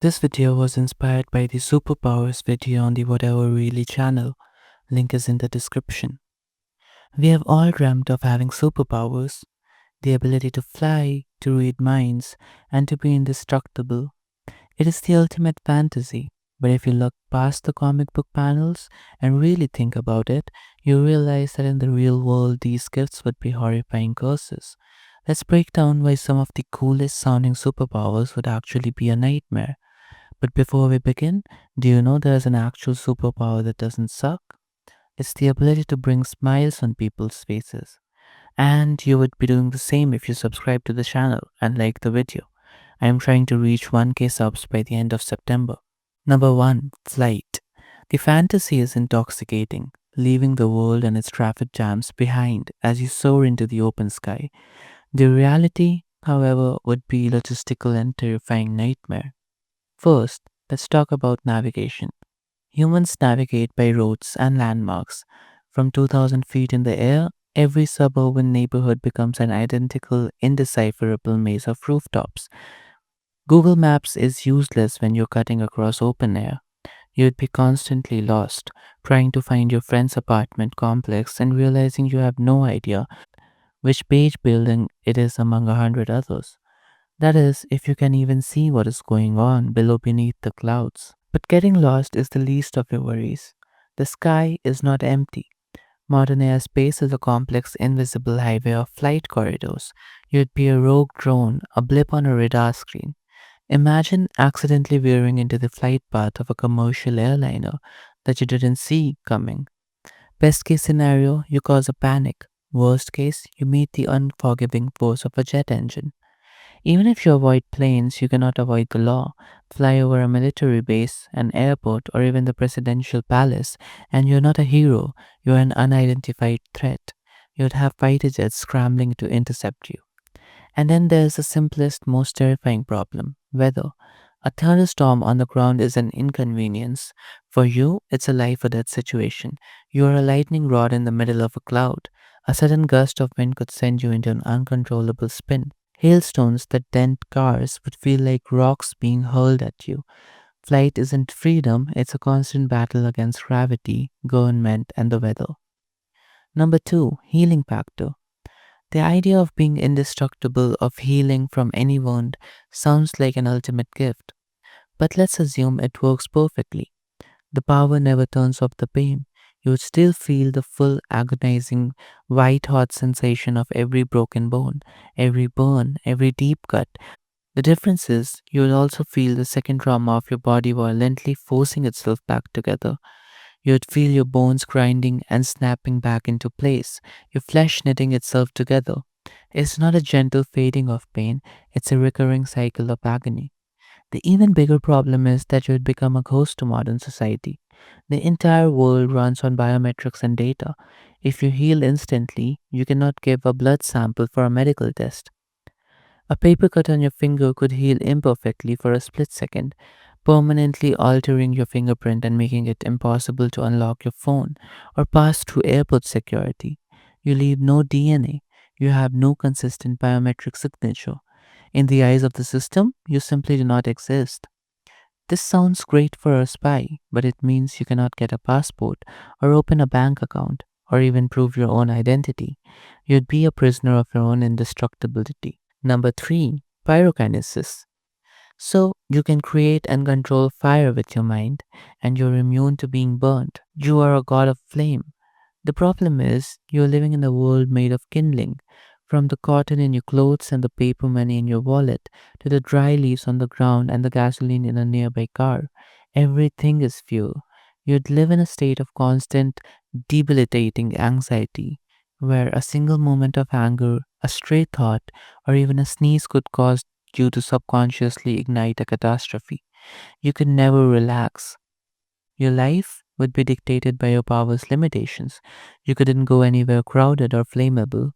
This video was inspired by the Superpowers video on the Whatever Really channel. Link is in the description. We have all dreamt of having superpowers, the ability to fly, to read minds, and to be indestructible. It is the ultimate fantasy. But if you look past the comic book panels and really think about it, you realize that in the real world these gifts would be horrifying curses. Let's break down why some of the coolest sounding superpowers would actually be a nightmare. But before we begin, do you know there's an actual superpower that doesn't suck? It's the ability to bring smiles on people's faces. And you would be doing the same if you subscribe to the channel and like the video. I am trying to reach 1k subs by the end of September. Number 1. Flight. The fantasy is intoxicating, leaving the world and its traffic jams behind as you soar into the open sky. The reality, however, would be logistical and terrifying nightmare. First, let's talk about navigation. Humans navigate by roads and landmarks. From 2000 feet in the air, every suburban neighborhood becomes an identical, indecipherable maze of rooftops. Google Maps is useless when you're cutting across open air. You'd be constantly lost, trying to find your friend's apartment complex and realizing you have no idea which beige building it is among 100 others. That is, if you can even see what is going on below beneath the clouds. But getting lost is the least of your worries. The sky is not empty. Modern airspace is a complex invisible highway of flight corridors. You'd be a rogue drone, a blip on a radar screen. Imagine accidentally veering into the flight path of a commercial airliner that you didn't see coming. Best case scenario, you cause a panic. Worst case, you meet the unforgiving force of a jet engine. Even if you avoid planes, you cannot avoid the law. Fly over a military base, an airport, or even the presidential palace, and you're not a hero, you're an unidentified threat. You'd have fighter jets scrambling to intercept you. And then there's the simplest, most terrifying problem weather. A thunderstorm on the ground is an inconvenience. For you, it's a life or death situation. You are a lightning rod in the middle of a cloud. A sudden gust of wind could send you into an uncontrollable spin. Hailstones that dent cars would feel like rocks being hurled at you. Flight isn't freedom, it's a constant battle against gravity, government, and the weather. Number 2, healing factor. The idea of being indestructible, of healing from any wound, sounds like an ultimate gift. But let's assume it works perfectly. The power never turns off the pain. You would still feel the full agonizing, white hot sensation of every broken bone, every burn, every deep cut. The difference is, you will also feel the second trauma of your body violently forcing itself back together. You'd feel your bones grinding and snapping back into place, your flesh knitting itself together. It's not a gentle fading of pain, it's a recurring cycle of agony. The even bigger problem is that you would become a ghost to modern society. The entire world runs on biometrics and data. If you heal instantly, you cannot give a blood sample for a medical test. A paper cut on your finger could heal imperfectly for a split second, permanently altering your fingerprint and making it impossible to unlock your phone or pass through airport security. You leave no DNA. You have no consistent biometric signature. In the eyes of the system, you simply do not exist. This sounds great for a spy, but it means you cannot get a passport or open a bank account or even prove your own identity. You'd be a prisoner of your own indestructibility. Number 3, pyrokinesis. So you can create and control fire with your mind, and you're immune to being burnt. You are a god of flame. The problem is, you're living in a world made of kindling. From the cotton in your clothes and the paper money in your wallet, to the dry leaves on the ground and the gasoline in a nearby car, everything is fuel. You'd live in a state of constant, debilitating anxiety, where a single moment of anger, a stray thought, or even a sneeze could cause you to subconsciously ignite a catastrophe. You could never relax. Your life would be dictated by your power's limitations. You couldn't go anywhere crowded or flammable.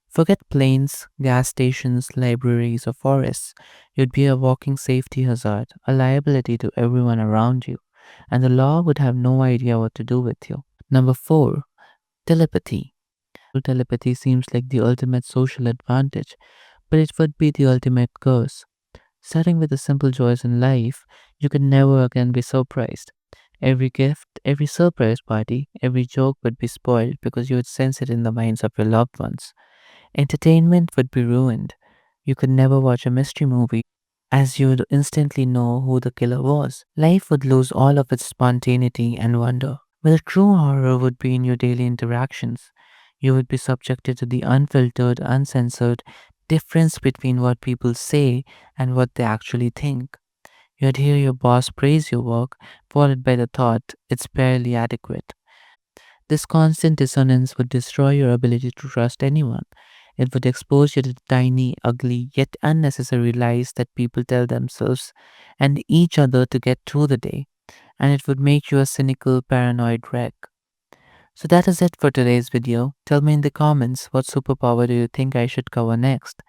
Forget planes, gas stations, libraries, or forests. You'd be a walking safety hazard, a liability to everyone around you, and the law would have no idea what to do with you. Number 4, telepathy. Telepathy seems like the ultimate social advantage, but it would be the ultimate curse. Starting with the simple joys in life, you could never again be surprised. Every gift, every surprise party, every joke would be spoiled because you would sense it in the minds of your loved ones. Entertainment would be ruined. You could never watch a mystery movie as you would instantly know who the killer was. Life would lose all of its spontaneity and wonder. But the true horror would be in your daily interactions. You would be subjected to the unfiltered, uncensored difference between what people say and what they actually think. You'd hear your boss praise your work, followed by the thought it's barely adequate. This constant dissonance would destroy your ability to trust anyone. It would expose you to tiny, ugly, yet unnecessary lies that people tell themselves and each other to get through the day, and it would make you a cynical, paranoid wreck. So that is it for today's video. Tell me in the comments what superpower do you think I should cover next?